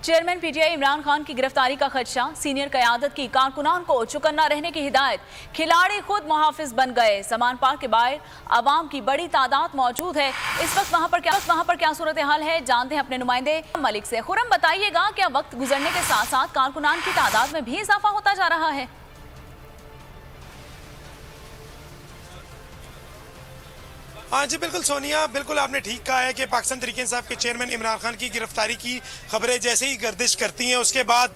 Chairman PTI Imran Khan की गिरफ्तारी का खदशा, सीनियर क़यादत की कारकुनान को चौकन्ना रहने की हिदायत। खिलाड़ी खुद मुहाफिज बन गए। समान पार्क के बाहर आवाम की बड़ी तादाद मौजूद है। इस वक्त वहाँ पर क्या सूरत हाल है, जानते हैं अपने नुमाइंदे मलिक से। खुरम, बताइएगा, क्या वक्त गुजरने के साथ साथ कारकुनान की तादाद में भी इजाफा होता जा रहा है? हाँ जी, बिल्कुल सोनिया, बिल्कुल आपने ठीक कहा है कि पाकिस्तान तहरीक इंसाफ के चेयरमैन इमरान खान की गिरफ्तारी की खबरें जैसे ही गर्दिश करती हैं, उसके बाद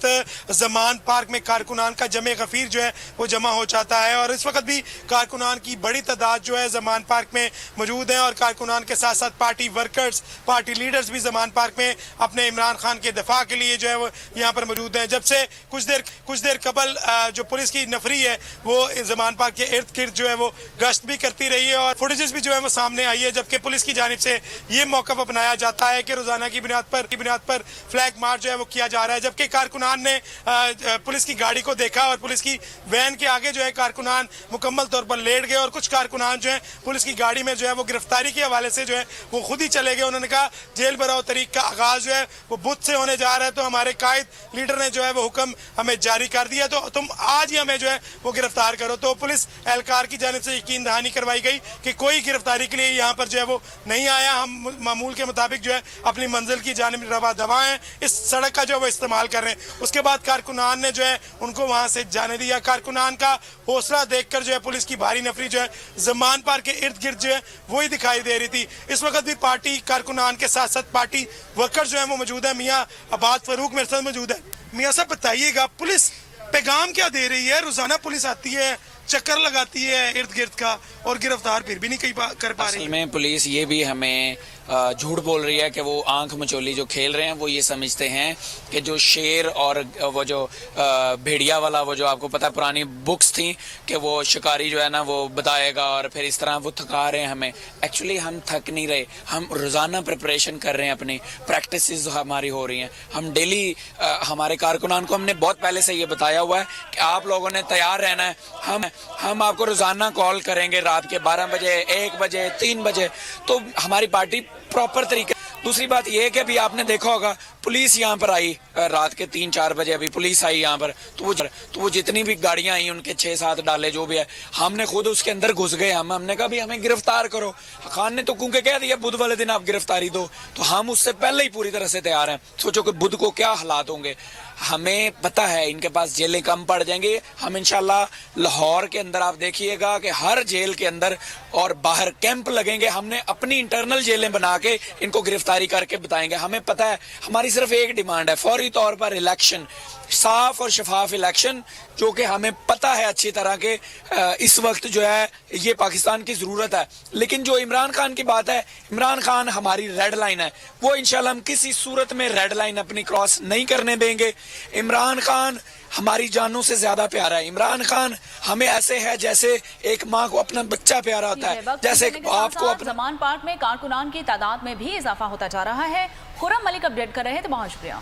जमान पार्क में कारकुनान का जमे गफीर जो है वो जमा हो जाता है। और इस वक्त भी कारकुनान की बड़ी तादाद जो है जमान पार्क में मौजूद है। और कारकुनान के साथ साथ पार्टी वर्कर्स, पार्टी लीडर्स भी जमान पार्क में अपने इमरान खान के दफा के लिए जो है वो यहाँ पर मौजूद हैं। जब से कुछ देर कबल जो पुलिस की नफरी है वो जमान पार्क के इर्द गिर्द जो है वो गश्त भी करती रही है। और फुटेजेस भी जो है वो सामने आई है, जबकि पुलिस की जानिब से ये मौक़िफ़ अपनाया जाता है कि रोजाना की बुनियाद पर फ्लैग मार्च जो है वो किया जा रहा है। जबकि कारकुनान ने पुलिस की गाड़ी को देखा और पुलिस की वैन के आगे जो है कारकुनान मुकम्मल तौर पर लेट गए। और कुछ कारकुनान जो है पुलिस की गाड़ी में जो है वो गिरफ्तारी के हवाले से जो है वो खुद ही चले गए। उन्होंने कहा जेल भराव तरीक का आगाज जो है वो बुध से होने जा रहा है, तो हमारे कायद लीडर ने जो है वो हुक्म हमें जारी कर दिया, तो तुम आज ही हमें जो है वो गिरफ्तार करो। तो पुलिस एहलकार की जानिब से यकीन दहानी करवाई गई कि कोई गिरफ्तारी के लिए यहाँ पर जो है वो नहीं आया। हम मामूल के मुताबिक जो है अपनी मंजिल की जानिब रवा दवा हैं, इस सड़क का जो है वो इस्तेमाल कर रहे हैं। उसके बाद कारकुनान ने जो है उनको वहां से जाने दिया। कारकुनान का हौसला देखकर जो है पुलिस की भारी नफरी जो है जमान पार्क के इर्द गिर्द जो है वही दिखाई दे रही थी। इस वक्त भी पार्टी कारकुनान के साथ साथ पार्टी वर्कर्स जो है वो मौजूद है। मियाँ अब्बास फारूक मेरे साथ मौजूद है। मियाँ साहब, बताइएगा, पुलिस पैगाम क्या दे रही है? रोजाना पुलिस आती है, चक्कर लगाती है इर्द गिर्द का, और गिरफ्तार फिर भी नहीं कर पा रही। असल में पुलिस ये भी हमें झूठ बोल रही है कि वो आंख मचोली जो खेल रहे हैं। वो ये समझते हैं कि जो शेर और वो जो भेड़िया वाला, वो जो आपको पता पुरानी बुक्स थी कि वो शिकारी जो है ना वो बताएगा, और फिर इस तरह वो थका रहे हैं हमें। एक्चुअली हम थक नहीं रहे, हम रोज़ाना प्रिपरेशन कर रहे हैं, अपनी प्रैक्टिसेस हमारी हो रही हैं। हम डेली हमारे कारकुनान को हमने बहुत पहले से ये बताया हुआ है कि आप लोगों ने तैयार रहना है। हम आपको रोज़ाना कॉल करेंगे रात के 12 बजे, 1 बजे, 3 बजे, तो हमारी पार्टी प्रॉपर तरीके। दूसरी बात यह है कि अभी आपने देखा होगा पुलिस यहाँ पर आई रात के 3-4 बजे, अभी पुलिस आई यहाँ पर, तो वो जितनी भी गाड़ियां आई उनके 6-7 डाले जो भी है, हमने खुद उसके अंदर घुस गए। हमने कहा भी हमें गिरफ्तार करो। खान ने तो क्योंकि कह दिया बुध वाले दिन आप गिरफ्तारी दो, तो हम उससे पहले ही पूरी तरह से तैयार हैं। सोचो कि बुध को क्या हालात होंगे। हमें पता है इनके पास जेलें कम पड़ जाएंगी। हम इंशाल्लाह लाहौर के अंदर आप देखिएगा कि हर जेल के अंदर और बाहर कैंप लगेंगे। हमने अपनी इंटरनल जेलें बना के इनको गिरफ्तारी करके बताएंगे। हमें पता है, हमारी सिर्फ एक डिमांड है, फौरी तौर पर इलेक्शन, साफ और शफाफ इलेक्शन, जो कि हमें पता है अच्छी तरह के इस वक्त जो है ये पाकिस्तान की जरूरत है। लेकिन जो इमरान खान की बात है, इमरान खान हमारी रेड लाइन है, वो इंशाल्लाह हम किसी सूरत में रेड लाइन अपनी क्रॉस नहीं करने देंगे। इमरान खान हमारी जानों से ज्यादा प्यारा है। इमरान खान हमें ऐसे है जैसे एक माँ को अपना बच्चा प्यारा होता है, जैसे आपको अपना। जमान पार्क में कारकुनान की तादाद में भी इजाफा होता जा रहा है। खुरम मलिक अपडेट कर रहे थे, बहुत शुक्रिया।